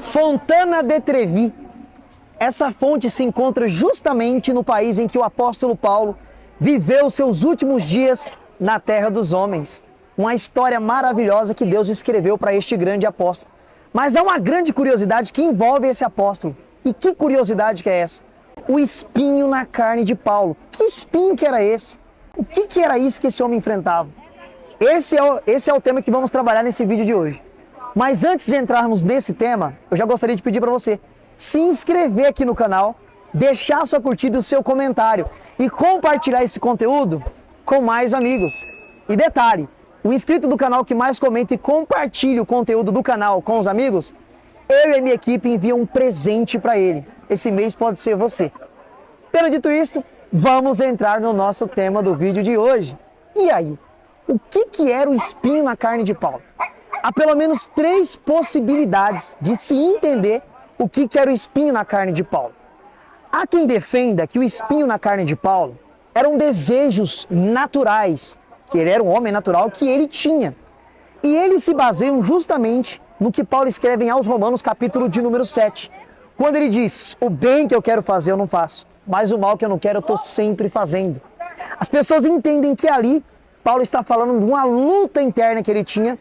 Fontana de Trevi. Essa fonte se encontra justamente no país em que o apóstolo Paulo viveu seus últimos dias na terra dos homens. Uma história maravilhosa que Deus escreveu para este grande apóstolo. Mas há uma grande curiosidade que envolve esse apóstolo. E que curiosidade que é essa? O espinho na carne de Paulo. Que espinho que era esse? O que era isso que esse homem enfrentava? Esse é o tema que vamos trabalhar nesse vídeo de hoje. Mas antes de entrarmos nesse tema, eu já gostaria de pedir para você se inscrever aqui no canal, deixar sua curtida e o seu comentário e compartilhar esse conteúdo com mais amigos. E detalhe, o inscrito do canal que mais comenta e compartilha o conteúdo do canal com os amigos, eu e a minha equipe enviam um presente para ele. Esse mês pode ser você. Tendo dito isto, vamos entrar no nosso tema do vídeo de hoje. E aí, o que era o espinho na carne de Paulo? Há pelo menos 3 possibilidades de se entender o que era o espinho na carne de Paulo. Há quem defenda que o espinho na carne de Paulo eram desejos naturais, que ele era um homem natural que ele tinha. E eles se baseiam justamente no que Paulo escreve em aos Romanos, capítulo de número 7, quando ele diz: o bem que eu quero fazer eu não faço, mas o mal que eu não quero eu estou sempre fazendo. As pessoas entendem que ali Paulo está falando de uma luta interna que ele tinha,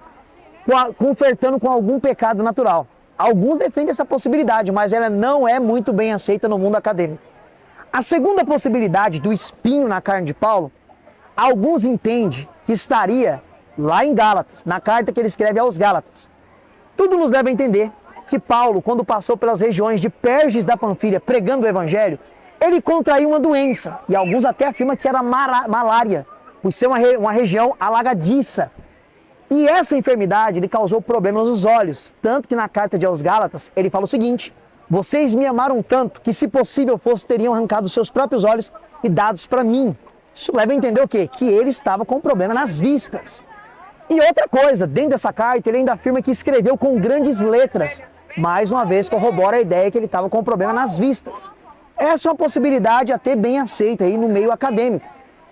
consertando com algum pecado natural. Alguns defendem essa possibilidade, mas ela não é muito bem aceita no mundo acadêmico. A segunda possibilidade do espinho na carne de Paulo, alguns entendem que estaria lá em Gálatas, na carta que ele escreve aos Gálatas. Tudo nos leva a entender que Paulo, quando passou pelas regiões de Perges da Panfilha pregando o evangelho, ele contraiu uma doença, e alguns até afirmam que era malária, por ser uma região alagadiça. E essa enfermidade lhe causou problemas nos olhos, tanto que na carta de aos Gálatas ele fala o seguinte: vocês me amaram tanto que, se possível fosse, teriam arrancado seus próprios olhos e dados para mim. Isso leva a entender o quê? Que ele estava com problema nas vistas. E outra coisa, dentro dessa carta ele ainda afirma que escreveu com grandes letras. Mais uma vez corrobora a ideia que ele estava com problema nas vistas. Essa é uma possibilidade até bem aceita aí no meio acadêmico,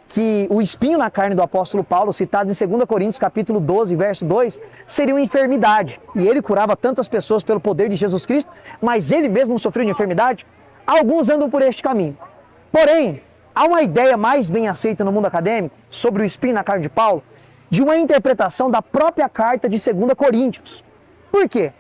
que o espinho na carne do apóstolo Paulo, citado em 2 Coríntios capítulo 12, verso 2, seria uma enfermidade. E ele curava tantas pessoas pelo poder de Jesus Cristo, mas ele mesmo sofreu de enfermidade. Alguns andam por este caminho. Porém, há uma ideia mais bem aceita no mundo acadêmico sobre o espinho na carne de Paulo, de uma interpretação da própria carta de 2 Coríntios. Por quê?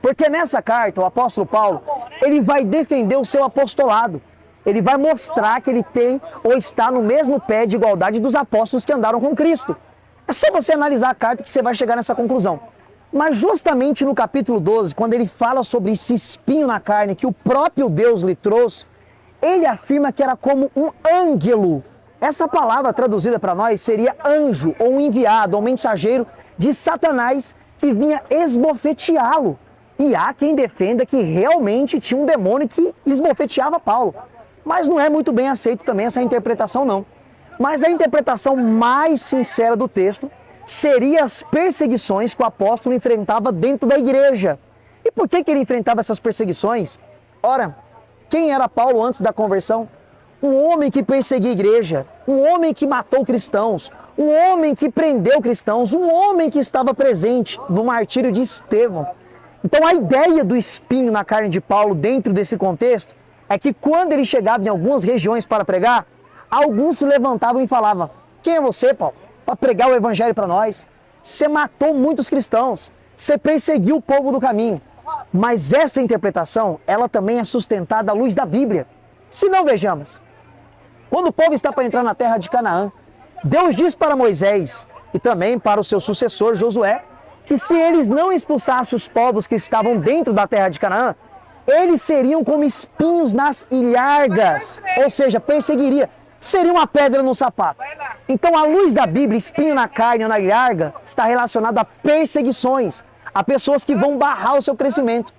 Porque nessa carta, o apóstolo Paulo, ele vai defender o seu apostolado. Ele vai mostrar que ele tem ou está no mesmo pé de igualdade dos apóstolos que andaram com Cristo. É só você analisar a carta que você vai chegar nessa conclusão. Mas justamente no capítulo 12, quando ele fala sobre esse espinho na carne que o próprio Deus lhe trouxe, ele afirma que era como um ângelo. Essa palavra traduzida para nós seria anjo, ou um enviado, ou um mensageiro de Satanás que vinha esbofeteá-lo. E há quem defenda que realmente tinha um demônio que esbofeteava Paulo. Mas não é muito bem aceito também essa interpretação, não. Mas a interpretação mais sincera do texto seria as perseguições que o apóstolo enfrentava dentro da igreja. E por que ele enfrentava essas perseguições? Ora, quem era Paulo antes da conversão? Um homem que perseguia a igreja, um homem que matou cristãos, um homem que prendeu cristãos, um homem que estava presente no martírio de Estevão. Então a ideia do espinho na carne de Paulo dentro desse contexto é que quando ele chegava em algumas regiões para pregar, alguns se levantavam e falavam: quem é você, Paulo, para pregar o evangelho para nós? Você matou muitos cristãos, você perseguiu o povo do caminho. Mas essa interpretação, ela também é sustentada à luz da Bíblia. Se não, vejamos, quando o povo está para entrar na terra de Canaã, Deus diz para Moisés e também para o seu sucessor Josué, que se eles não expulsassem os povos que estavam dentro da terra de Canaã, eles seriam como espinhos nas ilhargas, ou seja, perseguiria, seria uma pedra no sapato. Então, à luz da Bíblia, espinho na carne ou na ilharga está relacionado a perseguições, a pessoas que vão barrar o seu crescimento.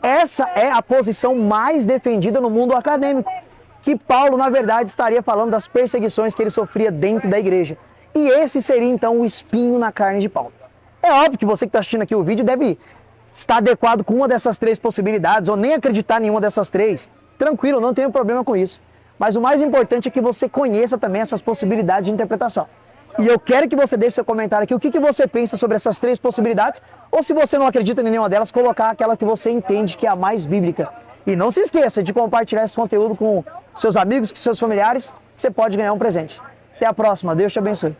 Essa é a posição mais defendida no mundo acadêmico, que Paulo, na verdade, estaria falando das perseguições que ele sofria dentro da igreja. E esse seria, então, o espinho na carne de Paulo. É óbvio que você que está assistindo aqui o vídeo deve estar adequado com uma dessas 3 possibilidades, ou nem acreditar em nenhuma dessas 3. Tranquilo, não tenho problema com isso. Mas o mais importante é que você conheça também essas possibilidades de interpretação. E eu quero que você deixe seu comentário aqui, o que você pensa sobre essas três possibilidades, ou se você não acredita em nenhuma delas, colocar aquela que você entende que é a mais bíblica. E não se esqueça de compartilhar esse conteúdo com seus amigos, com seus familiares, você pode ganhar um presente. Até a próxima, Deus te abençoe.